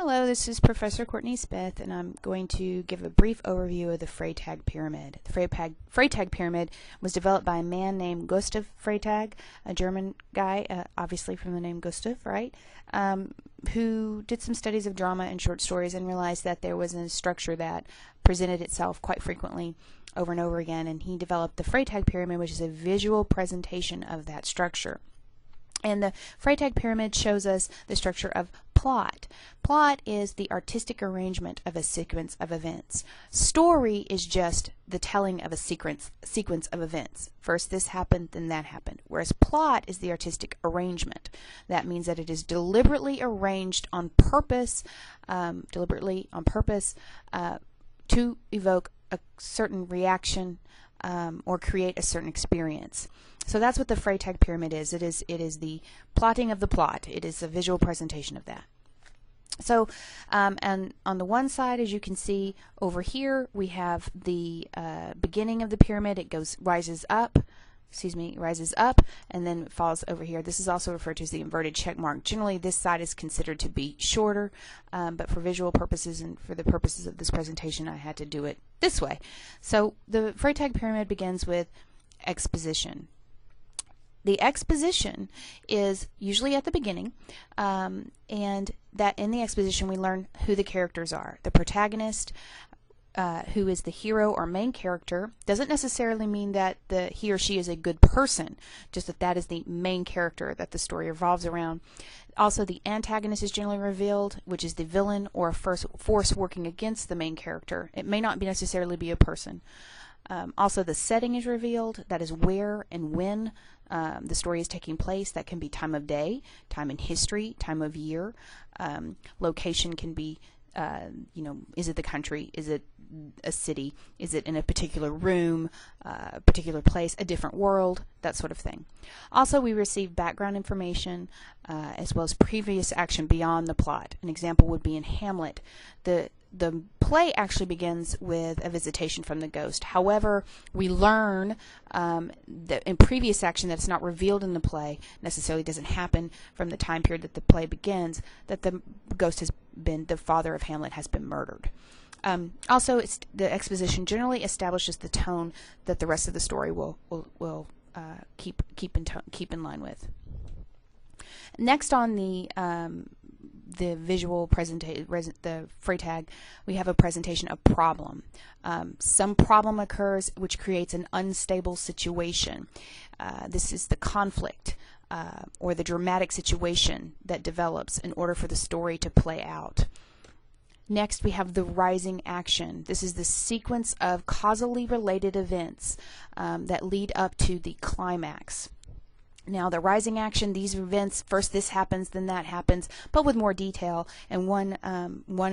Hello, this is Professor Courtney Smith, and I'm going to give a brief overview of the Freytag Pyramid. The Freytag Pyramid was developed by a man named Gustav Freytag, a German guy, obviously from the name Gustav, right? Who did some studies of drama and short stories and realized that there was a structure that presented itself quite frequently over and over again, and he developed the Freytag Pyramid, which is a visual presentation of that structure. And the Freytag Pyramid shows us the structure of plot. Plot is the artistic arrangement of a sequence of events. Story is just the telling of a sequence of events. First this happened, then that happened. Whereas plot is the artistic arrangement. That means that it is deliberately arranged on purpose, to evoke a certain reaction or create a certain experience. So that's what the Freytag Pyramid is. It is the plotting of the plot. It is a visual presentation of that. So, and on the one side, as you can see over here, we have the beginning of the pyramid. It rises up, and then falls over here. This is also referred to as the inverted check mark. Generally, this side is considered to be shorter, but for visual purposes and for the purposes of this presentation, I had to do it this way. So the Freytag Pyramid begins with exposition. The exposition is usually at the beginning, and that in the exposition we learn who the characters are. The protagonist, who is the hero or main character, doesn't necessarily mean that he or she is a good person, just that is the main character that the story revolves around. Also, the antagonist is generally revealed, which is the villain or a force working against the main character. It may not necessarily be a person. Also, the setting is revealed. That is where and when the story is taking place. That can be time of day, time in history, time of year. Location can be, is it the country? Is it a city? Is it in a particular room, a particular place, a different world, that sort of thing. Also, we receive background information as well as previous action beyond the plot. An example would be in Hamlet. The play actually begins with a visitation from the ghost. However, we learn that in previous action that's not revealed in the play, necessarily doesn't happen from the time period that the play begins, that the ghost has been, the father of Hamlet has been murdered. Also, the exposition generally establishes the tone that the rest of the story will keep in line with. Next on the visual presentation, the Freytag, we have a presentation of problem. Some problem occurs which creates an unstable situation. This is the conflict or the dramatic situation that develops in order for the story to play out. Next, we have the rising action. This is the sequence of causally related events that lead up to the climax. Now, the rising action, these events, first this happens, then that happens, but with more detail, and one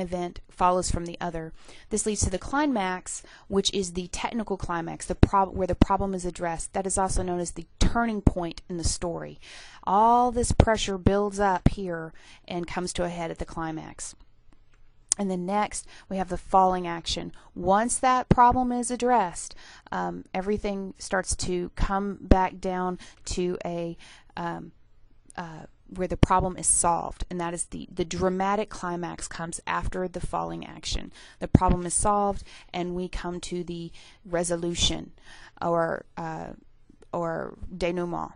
event follows from the other. This leads to the climax, which is the technical climax, where the problem is addressed. That is also known as the turning point in the story. All this pressure builds up here and comes to a head at the climax. And then next, we have the falling action. Once that problem is addressed, everything starts to come back down to a where the problem is solved, and that is the dramatic climax comes after the falling action. The problem is solved, and we come to the resolution or denouement.